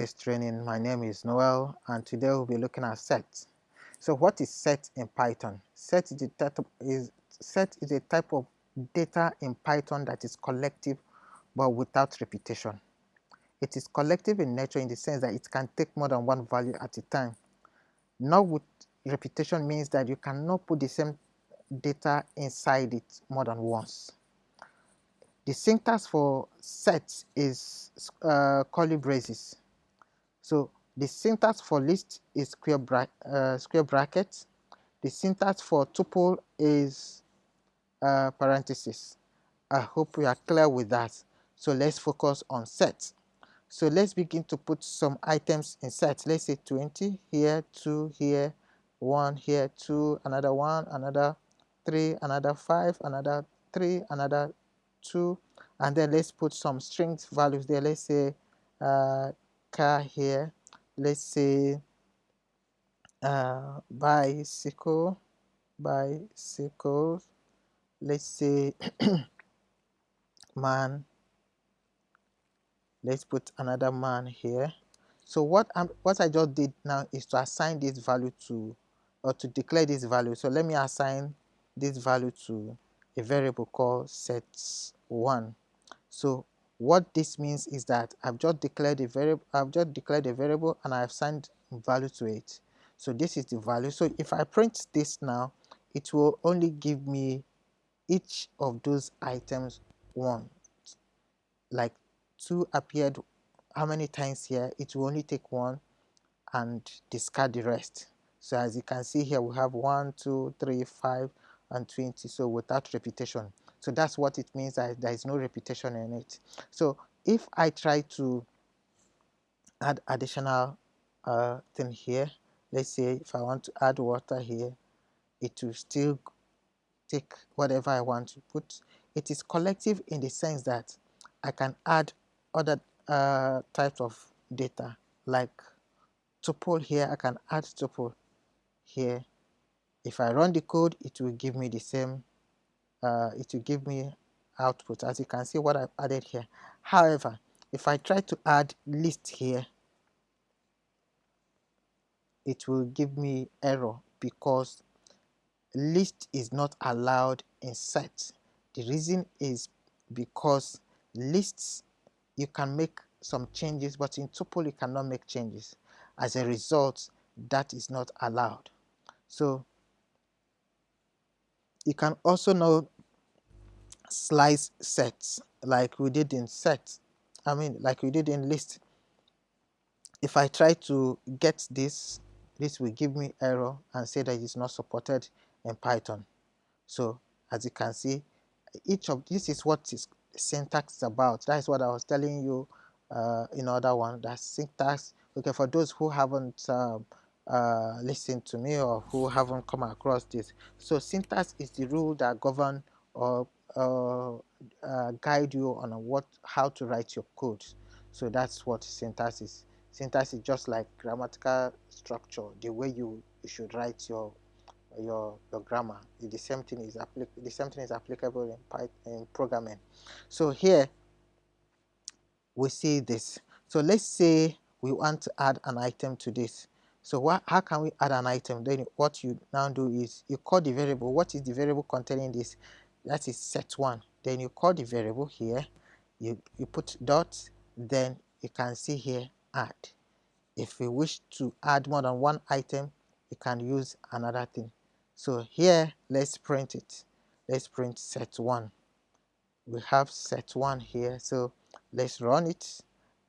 This training. My name is Noel, and today we'll be looking at set. So, what is set in Python? Set is a type of data in Python that is collective but without repetition. It is collective in nature in the sense that it can take more than one value at a time. Not with repetition means that you cannot put the same data inside it more than once. The syntax for set is curly braces. So the syntax for list is square brackets. The syntax for tuple is parentheses. I hope we are clear with that. So let's focus on set. So let's begin to put some items in set. Let's say 20 here, 2 here, 1 here, 2, another 1, another 3, another 5, another 3, another 2, and then let's put some strings values there. Let's say car here, let's say bicycles, let's say man, let's put another man here. So what I just did now is to assign this value to, or to declare this value. So let me assign this value to a variable called set1. So what this means is that I've just declared a variable and I've assigned value to it. So this is the value. So if I print this now, it will only give me each of those items one. Like 2 appeared how many times here, it will only take 1 and discard the rest. So as you can see here, we have 1, 2, 3, 5 and 20, so without repetition. So that's what it means, that there is no repetition in it. So if I try to add additional thing here, let's say if I want to add water here, it will still take whatever I want to put. It is collective in the sense that I can add other types of data, like tuple here. I can add tuple here. If I run the code, it will give me the same, it will give me output, as you can see what I've added here. However, if I try to add list here, it will give me error because list is not allowed in set. The reason is because lists, you can make some changes, but in tuple you cannot make changes. As a result, that is not allowed. So you can also now slice sets like we did in like we did in list. If I try to get this will give me error and say that it's not supported in Python. So as you can see, each of this is what is syntax is about. That is what I was telling you in other one, that syntax. Okay, for those who haven't listened to me or who haven't come across this, so syntax is the rule that govern or guide you on how to write your code. So that's what syntax is. Syntax is just like grammatical structure, the way you should write your grammar. The same thing is applicable in programming. So here we see this. So let's say we want to add an item to this. So how can we add an item? Then what you now do is you call the variable. What is the variable containing this? That is set1. Then you call the variable here. You put dot. Then you can see here add. If you wish to add more than one item, you can use another thing. So here, let's print it. Let's print set1. We have set1 here. So let's run it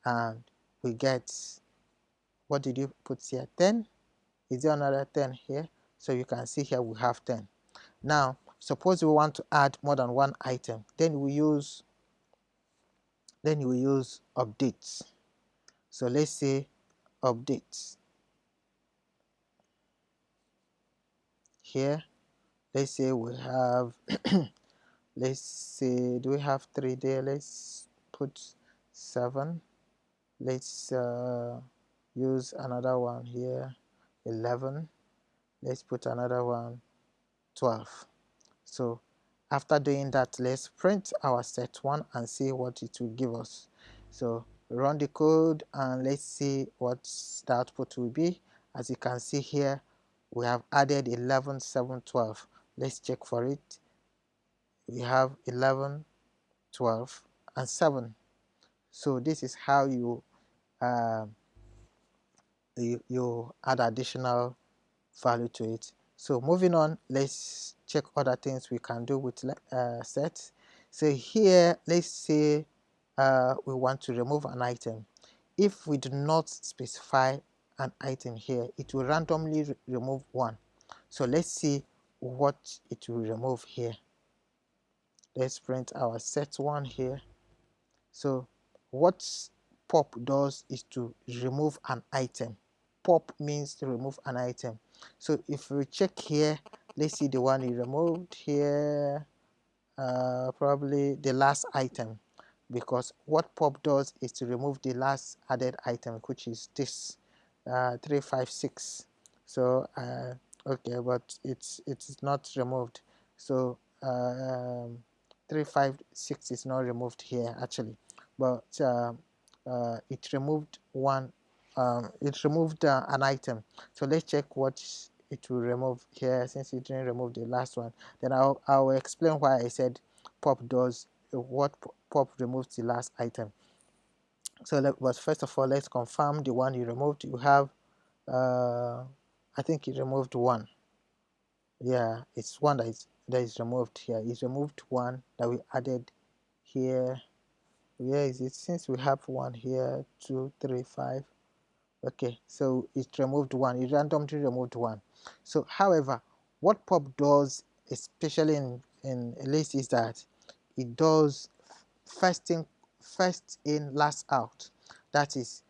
and we get, what did you put here? 10. Is there another 10 here? So you can see here we have 10. Now suppose we want to add more than one item, then we use updates. So let's say updates here. Let's say we have let's say, do we have 3 there? Let's put 7. Let's use another one here, 11. Let's put another one, 12. So after doing that, let's print our set1 and see what it will give us. So run the code and let's see what the output will be. As you can see here, we have added 11, 7, 12. Let's check for it. We have 11, 12 and 7. So this is how uh, you add additional value to it. So moving on, let's check other things we can do with sets. So here, let's say we want to remove an item. If we do not specify an item here, it will randomly remove one. So let's see what it will remove here. Let's print our set1 here. So what pop does is to remove an item. Pop means to remove an item. So if we check here, let's see the one you removed here, probably the last item, because what pop does is to remove the last added item, which is this 356. So okay, but it's not removed. So 356 is not removed here actually, but it removed one. It removed an item. So let's check what it will remove here, since it didn't remove the last one. Then I'll explain why I said pop does what pop removes the last item. So but first of all, let's confirm the one you removed. You have I think it removed one. Yeah, it's one that is removed here. It's removed one that we added here. Where is it? Since we have one here, 2, 3, 5. Okay, so it removed one. It randomly removed one. So however, what pop does, especially in a list, is that it does first in last out. That is,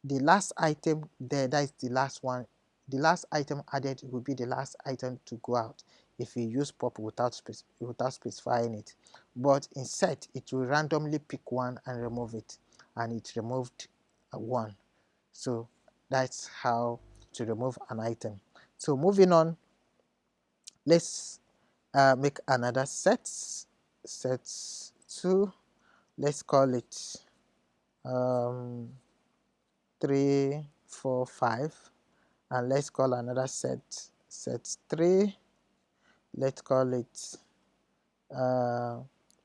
the last item there, that is the last one, the last item added will be the last item to go out if you use pop without specifying it. But in set, it will randomly pick one and remove it, and it removed one. So that's how to remove an item. So moving on, let's make another set 2. Let's call it 3, 4, 5, and let's call another set 3. Let's call it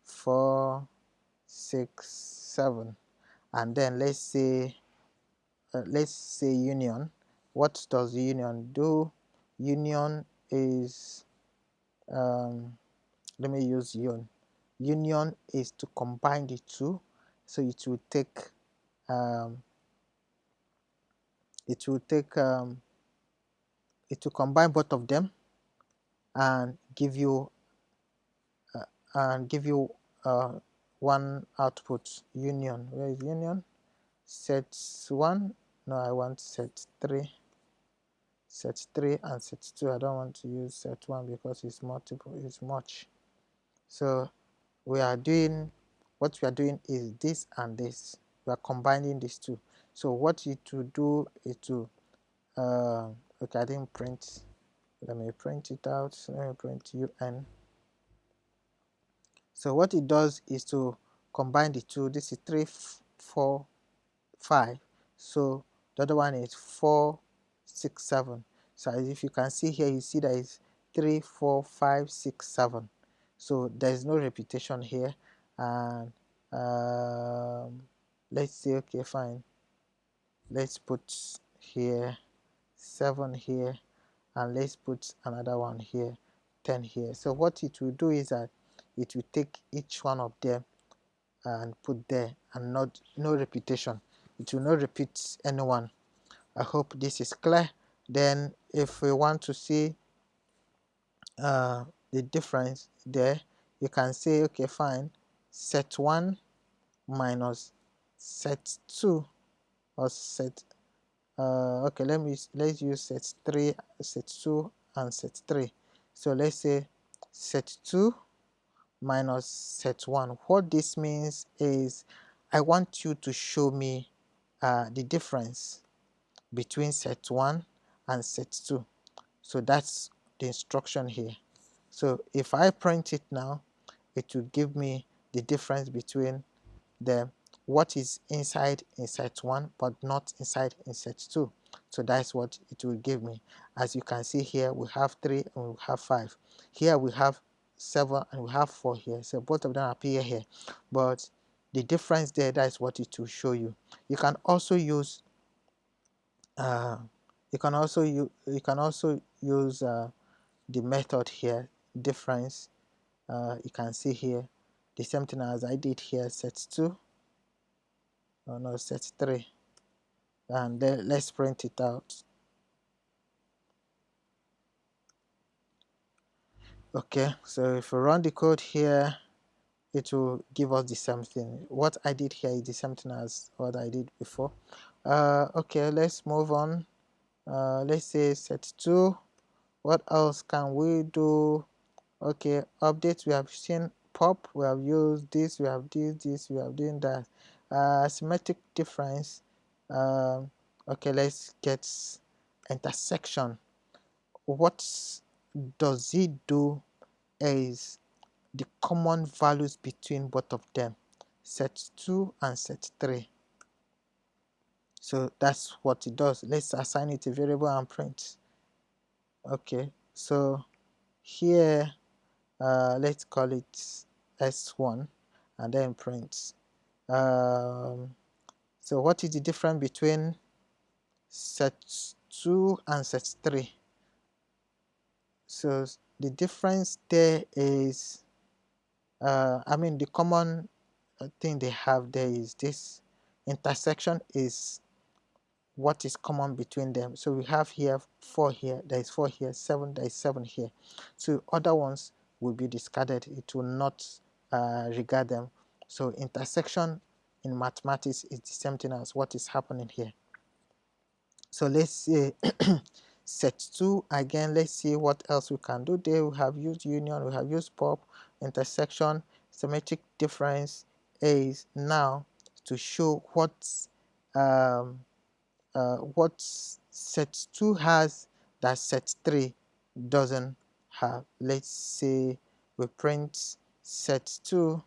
4, 6, 7, and then let's say union. What does union do? Union is let me use union. Union is to combine the two, so it will take it will combine both of them and give you one output. Union, where is union? Set 1, no, I want set 3 and set 2. I don't want to use set 1 because it's multiple, it's much. So what we are doing is this and this. We are combining these two. So what it will do is to okay, I didn't print. Let me print it out. Let me print UN. So what it does is to combine the two. This is 3, 4, 5. So the other one is 4, 6, 7. So if you can see here, you see that it's 3, 4, 5, 6, 7. So there is no repetition here. And let's say, okay, fine. Let's put here 7 here, and let's put another one here, 10 here. So what it will do is that it will take each one of them and put there, and no repetition. It will not repeat anyone. I hope this is clear. Then if we want to see the difference there, you can say, okay, fine, set 1 minus set 2, or set okay, let's use set 3, set 2 and set 3. So let's say set 2 minus set 1. What this means is I want you to show me the difference between set 1 and set 2. So that's the instruction here. So if I print it now, it will give me the difference between them. what is inside in set 1 but not inside in set 2. So that's what it will give me. As you can see here, we have 3 and we have 5. Here we have 7 and we have 4 here. So both of them appear here. But the difference there, that's what it will show you. You can also use you can also use the method here, difference. You can see here the same thing as I did here, set 2. Oh no, set 3. And then let's print it out. Okay, so if we run the code here, it will give us the same thing. What I did here is the same thing as what I did before. Okay, let's move on. Let's say set 2. What else can we do? Okay, updates, we have seen pop, we have used this, we have this, we have doing that. Symmetric difference. Okay, let's get intersection. What does it do is the common values between both of them, set 2 and set 3. So that's what it does. Let's assign it a variable and print. Okay, so here let's call it s1 and then print. So what is the difference between set 2 and set 3? So the difference there is the common thing they have there is this intersection is what is common between them. So we have here 4 here, there is 4 here, 7, there is 7 here. So other ones will be discarded, it will not regard them. So intersection in mathematics is the same thing as what is happening here. So let's say set 2 again. Let's see what else we can do there. We have used union, we have used pop. Intersection, symmetric difference is now to show what set 2 has that set 3 doesn't have. Let's say we print set 2.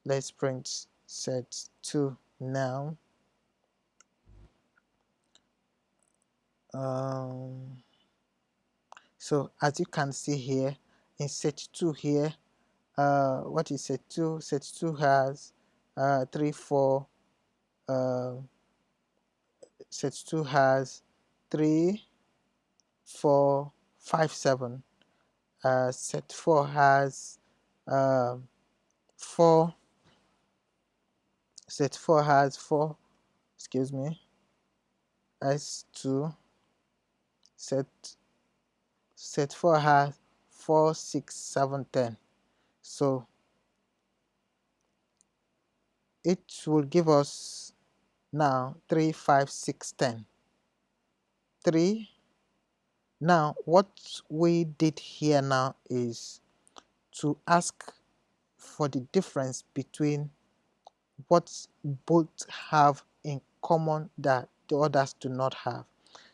Let's print set 2 now. So as you can see here in set 2 here, what is set 2? Set 2 has 3, 4. Set 2 has 3, 4, 5, 7. Set 4 has 4. Set 4 has 4. Excuse me. S2. Set 4 has 4, 6, 7, 10. So it will give us now 3, 5, 6, 10. 3. Now what we did here now is to ask for the difference between what both have in common that the others do not have.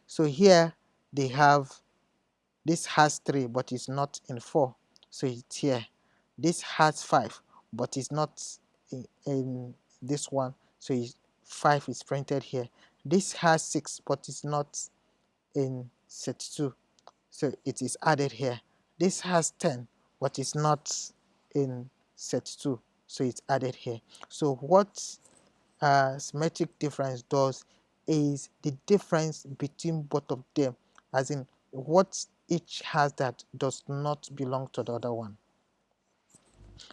So here they have, this has 3 but it's not in 4, so it's here. This has 5 but it's not in this one, so 5 is printed here. This has 6 but it's not in set 2, so it is added here. This has 10 but it's not in set 2, so it's added here. So what symmetric difference does is the difference between both of them, as in what each has that does not belong to the other one.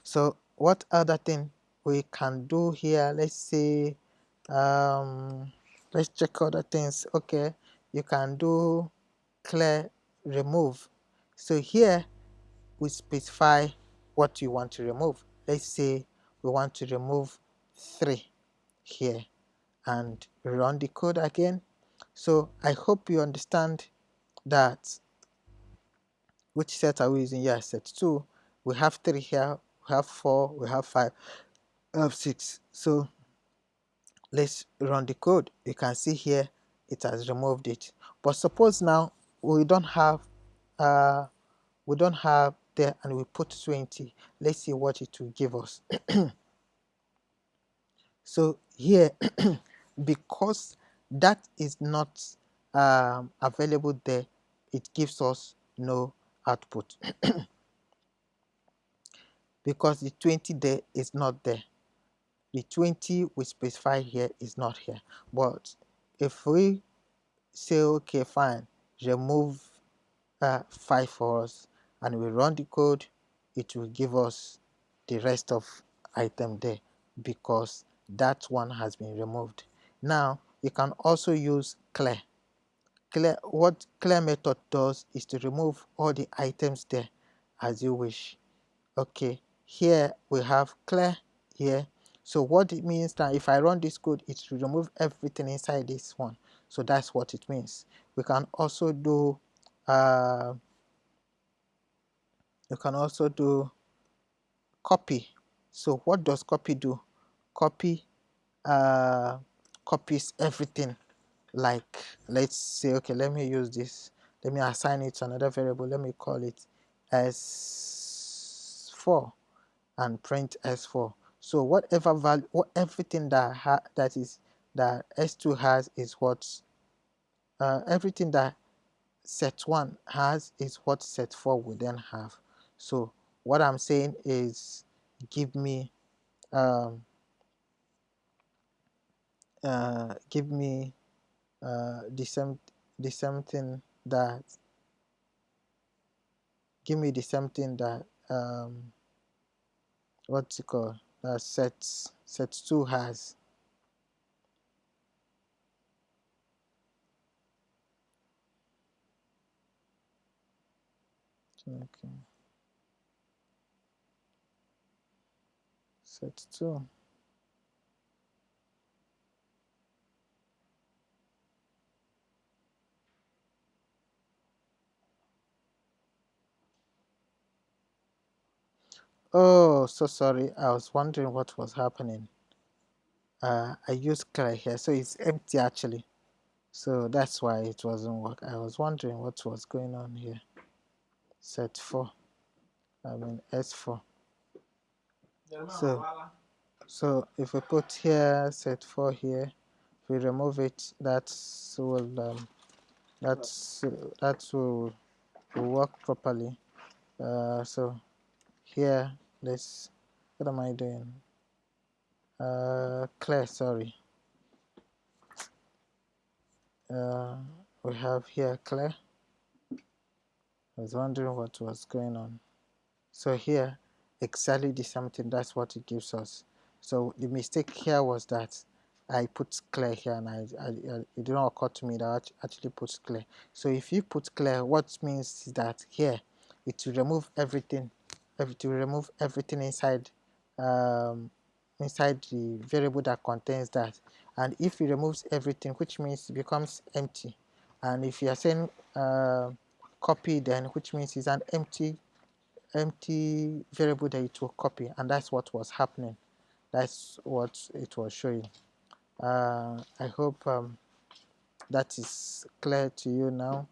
So what other thing we can do here? Let's say let's check other things. Okay, you can do clear, remove. So here we specify what you want to remove. Let's say we want to remove 3 here, and run the code again. So I hope you understand that. Which set are we using? Yeah, set 2. We have 3 here, we have 4, we have 5, we have 6. So let's run the code. You can see here it has removed it. But suppose now we don't have there, and we put 20. Let's see what it will give us. So here, because that is not available there, it gives us no output. Because the 20 there is not there. The 20 we specify here is not here. But if we say, okay, fine, remove 5 for us, and we run the code, it will give us the rest of item there because that one has been removed. Now you can also use clear. What clear method does is to remove all the items there as you wish. Okay, here we have clear here. So what it means that if I run this code, it will remove everything inside this one. So that's what it means. We can also do copy. So what does copy do? Copy copies everything. Like, let's say, okay, let me use this. Let me assign it to another variable. Let me call it s4 and print s4. So whatever value, everything that that s2 has is what everything that set1 has is what set4 will then have. So what I'm saying is, give me give me the same thing that give me the same thing that what's it called, that set2 has. Okay, set2. Oh, so sorry, I was wondering what was happening. I used clear here, so it's empty actually. So that's why it wasn't work. I was wondering what was going on here. Set4, I mean s4. So if we put here set4 here, if we remove it, that will work properly. So here, what am I doing? Clear, sorry. We have here clear. I was wondering what was going on. So here, exactly the same thing, that's what it gives us. So the mistake here was that I put clear here, and it did not occur to me that I actually put clear. So if you put clear, what means is that here it will remove everything. It will remove everything inside inside the variable that contains that. And if it removes everything, which means it becomes empty. And if you are saying copy, then which means it's an empty variable that it will copy, and that's what was happening. That's what it was showing. I hope that is clear to you now.